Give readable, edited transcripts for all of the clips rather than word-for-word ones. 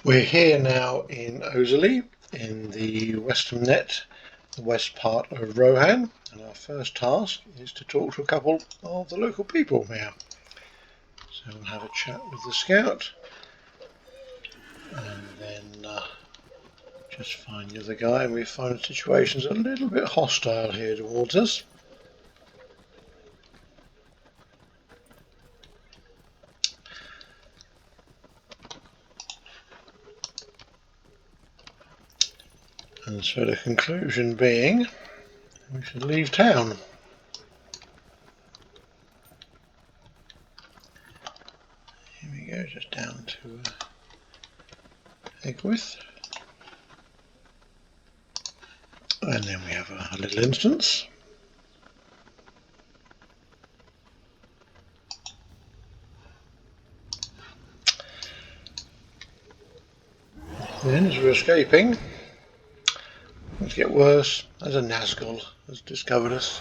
We're here now in Oseley, in the western net, the west part of Rohan, and our first task is to talk to a couple of the local people here. So we'll have a chat with the scout, and then just find the other guy, and we find the situation's a little bit hostile here towards us. And so the conclusion being, we should leave town. Here we go, just down to Egwyth. And then we have a little instance. Then as we're escaping, things get worse as a Nazgul has discovered us.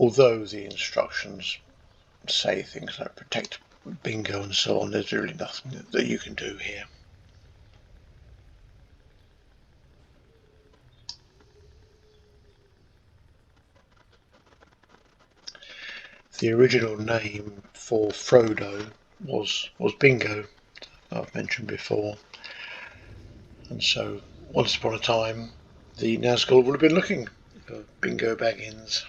Although the instructions say things like protect bingo and so on, there's really nothing that you can do here. The original name for Frodo was Bingo, I've mentioned before, and so once upon a time the Nazgul would have been looking for Bingo Baggins.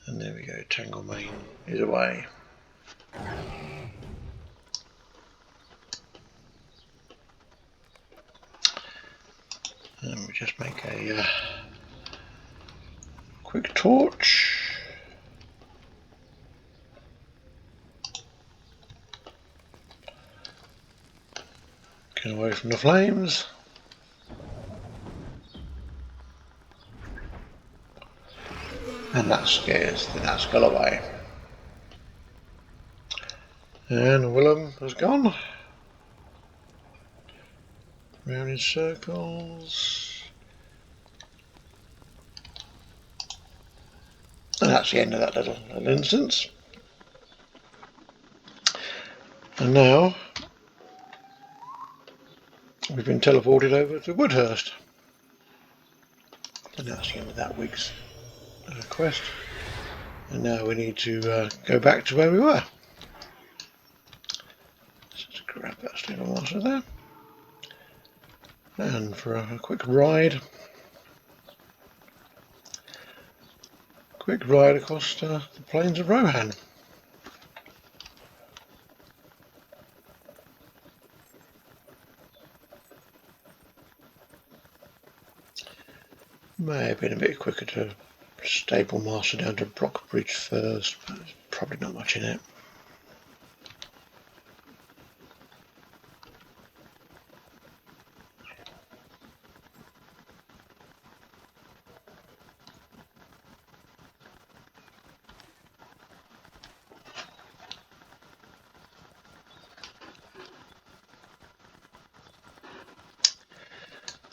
And there we go, Tanglemane is away. And we just make a quick torch. Get away from the flames. And that scares the Nazgul away. And Willem has gone. Round in circles. And that's the end of that little instance. And now we've been teleported over to Woodhurst. And that's the end of that week's quest. And now we need to go back to where we were. Let's just grab that stable master there. And for a quick ride. Quick ride across the plains of Rohan. May have been a bit quicker to stable master down to Brockbridge first, but there's probably not much in it.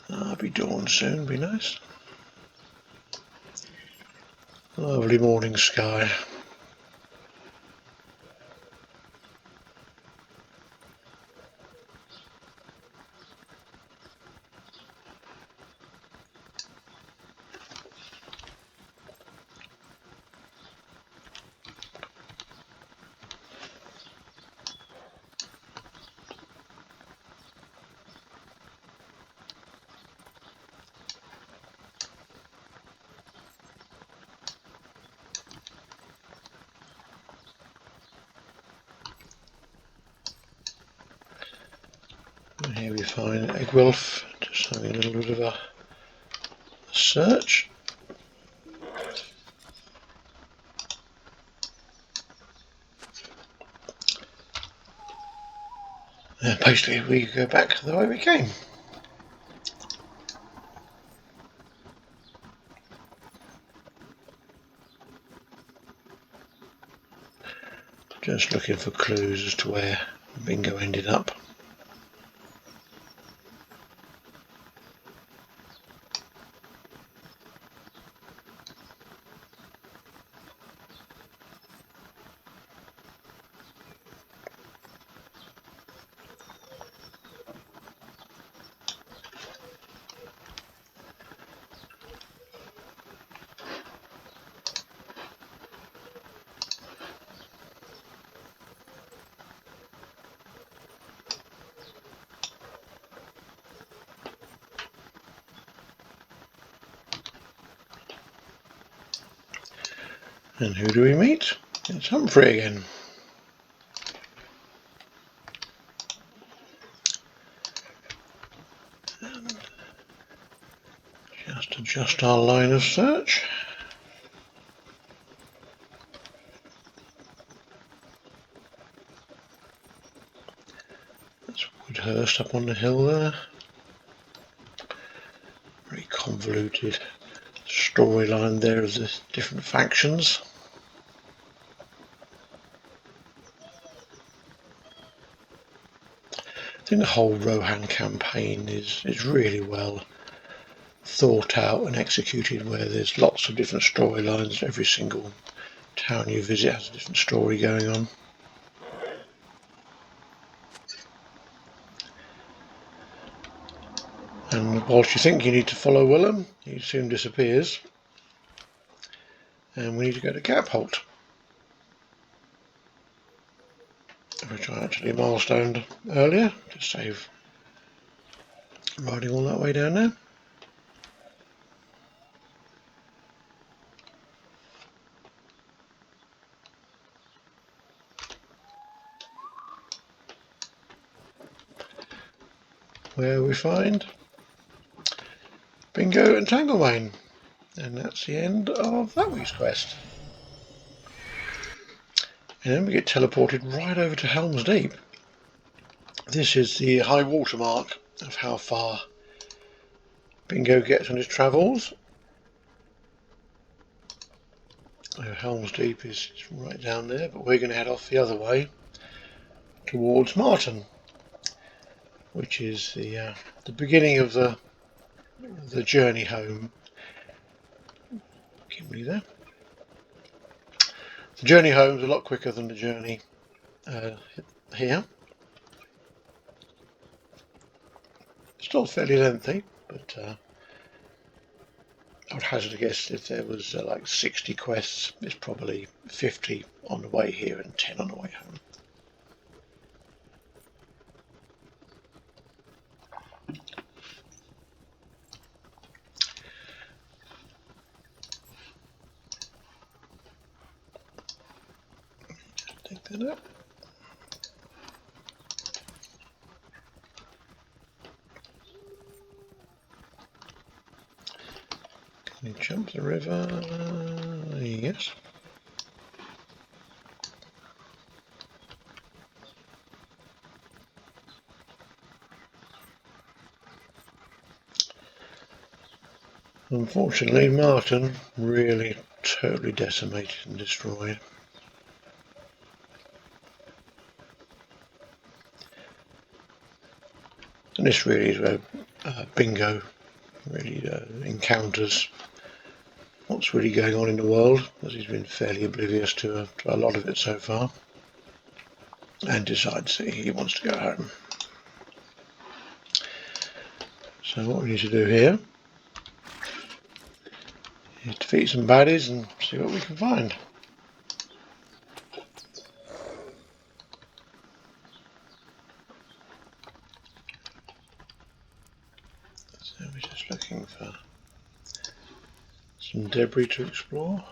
I'll be dawn soon, be nice. Lovely morning sky. And here we find Egwulf, just having a little bit of a search. And basically we go back the way we came. Just looking for clues as to where Bingo ended up. And who do we meet? It's Humphrey again. And just adjust our line of search. That's Woodhurst up on the hill there. Very convoluted storyline there of the different factions. I think the whole Rohan campaign is really well thought out and executed, where there's lots of different storylines. Every single town you visit has a different story going on. And whilst you think you need to follow Willem, he soon disappears. And we need to go to Gapholt, which I actually milestoned earlier to save riding all that way down there. Where we find Bingo and Tanglewane. And that's the end of that week's quest. And then we get teleported right over to Helm's Deep. This is the high water mark of how far Bingo gets on his travels. Helm's Deep is right down there, but we're going to head off the other way towards Marton, which is the beginning of the journey home. Give me there. The journey home is a lot quicker than the journey here. Still fairly lengthy, but I would hazard a guess if there was like 60 quests, it's probably 50 on the way here and 10 on the way home. Take that up. Can you jump the river? Yes. Unfortunately, Marton really totally decimated and destroyed. And this really is where Bingo really encounters what's really going on in the world, as he's been fairly oblivious to a lot of it so far, and decides that he wants to go home. So what we need to do here is defeat some baddies and see what we can find. So we're just looking for some debris to explore.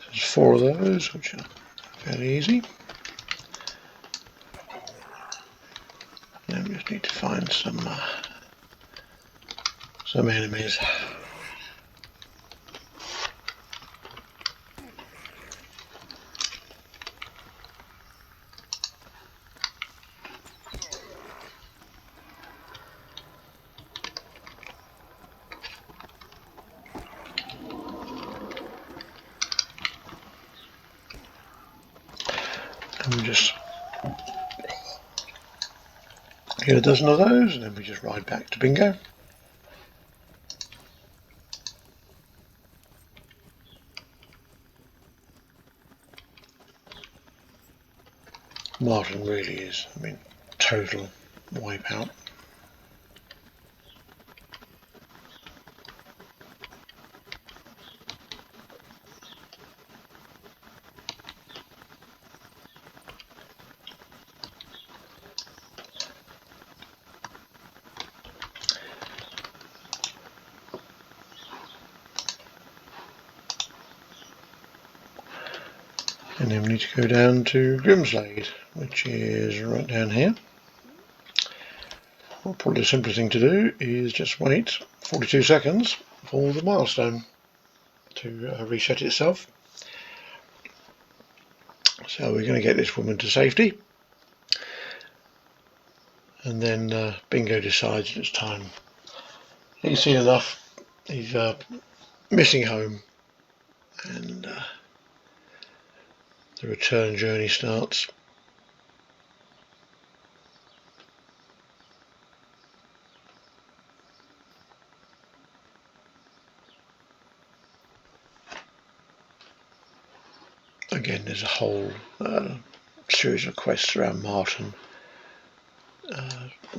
There's 4 of those, which are fairly easy. Then we just need to find some enemies. And we just get a dozen of those, and then we just ride back to Bingo. Marton really is, I mean, total wipeout. And then we need to go down to Grimslade, which is right down here. Well, probably the simplest thing to do is just wait 42 seconds for the milestone to reset itself. So we're going to get this woman to safety, and then Bingo decides it's time. He's seen enough. He's missing home, and the return journey starts. Again, there's a whole series of quests around Martin,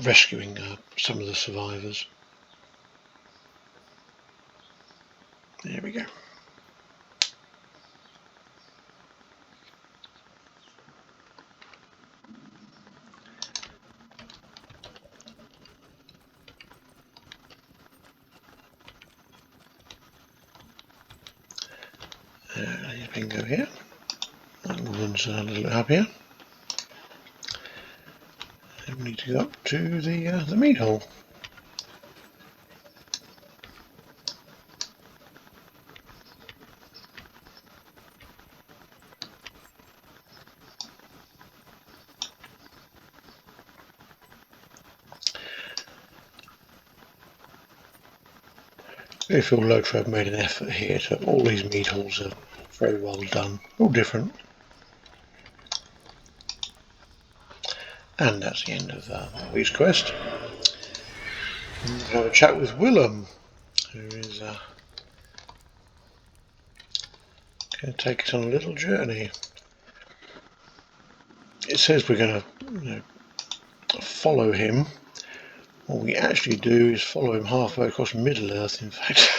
rescuing some of the survivors. There we go. There's Bingo here. That woman's a little happier. And we need to go up to the meat hole. I feel LOTRO have made an effort here to all these meat holes are very well done, all different. And that's the end of that week's quest. And we'll have a chat with Willem, who is going to take us on a little journey. It says we're going to follow him. What we actually do is follow him halfway across Middle Earth, in fact.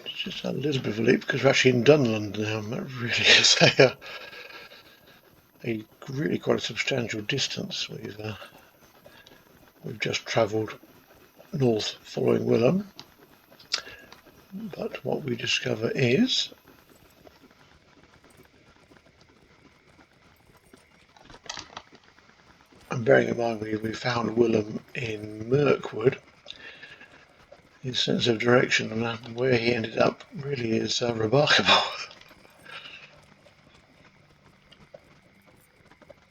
It's just a little bit of a leap because we're actually in Dunland now. That really is a really quite a substantial distance. We've just travelled north following Willem, but what we discover is and bearing in mind we found Willem in Mirkwood, his sense of direction and where he ended up really is remarkable.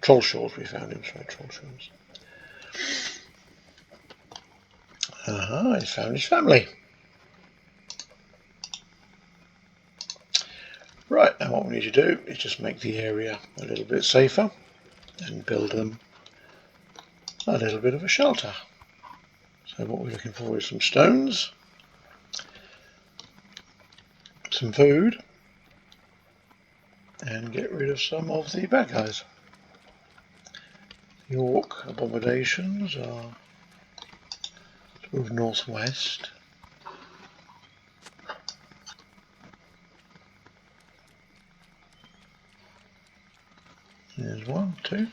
Trollshaws we found him, sorry, Trollshaws. He's found his family. Right, now what we need to do is just make the area a little bit safer and build them a little bit of a shelter. So what we're looking for is some stones, some food, and get rid of some of the bad guys. The orc abominations are sort of northwest. There's one, two.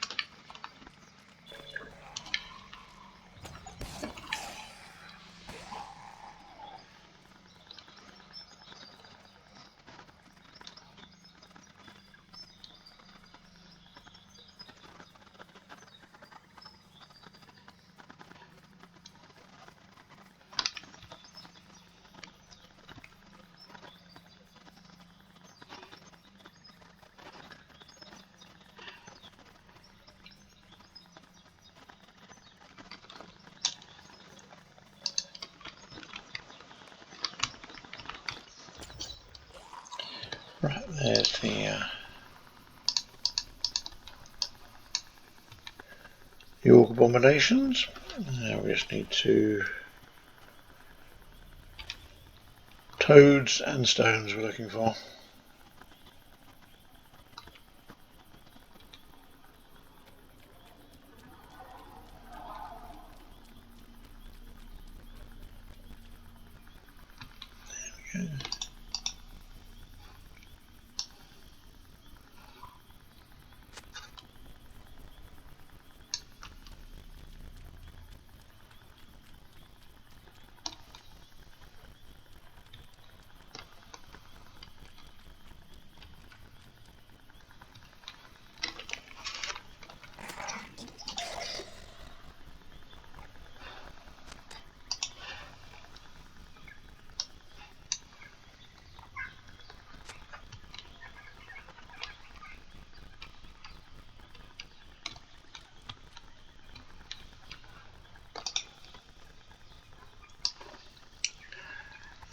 Right, there's the orc abominations. Now we just need to toads and stones we're looking for.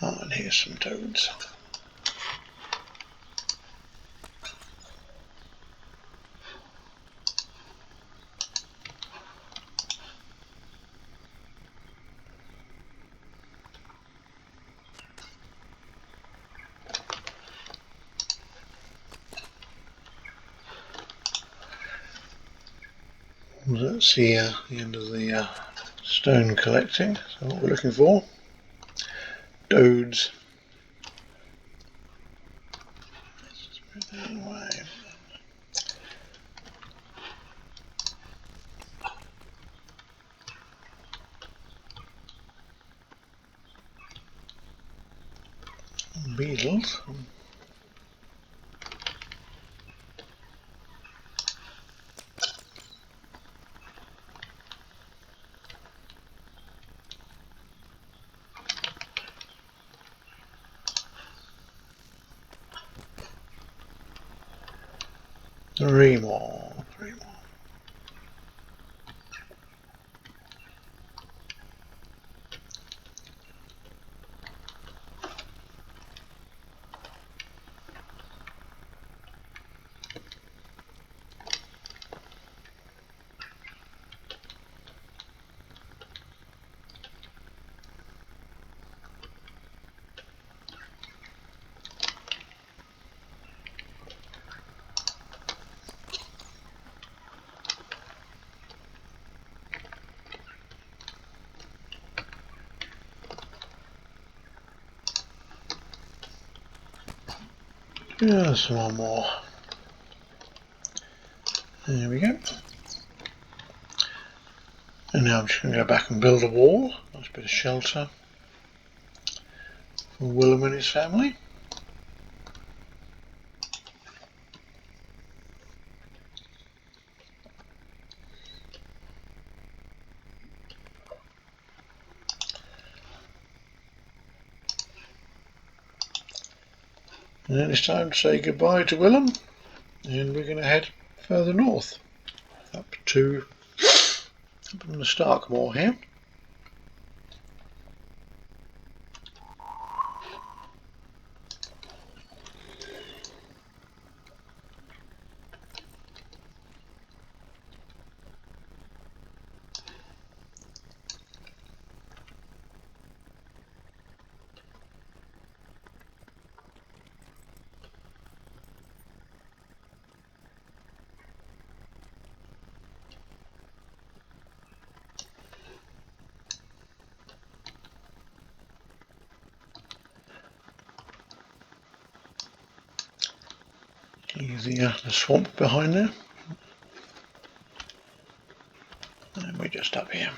Oh, and here's some toads. That's the end of the stone collecting. So what we're looking for, toads. Let's just move that away. Beetles. Three more. Just one more. There we go. And now I'm just going to go back and build a wall. Nice bit of shelter for Willem and his family. And then it's time to say goodbye to Willem, and we're going to head further north, up on the Starkmoor here. Here's the swamp behind there, and we're just up here.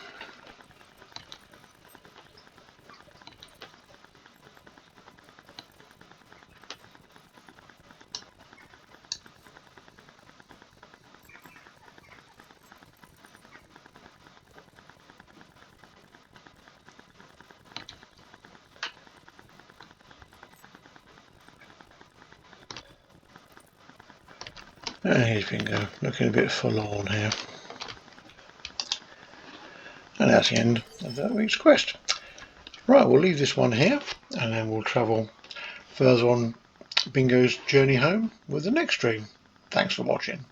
And here's Bingo, looking a bit forlorn here. And that's the end of that week's quest. Right, we'll leave this one here, and then we'll travel further on Bingo's journey home with the next stream. Thanks for watching.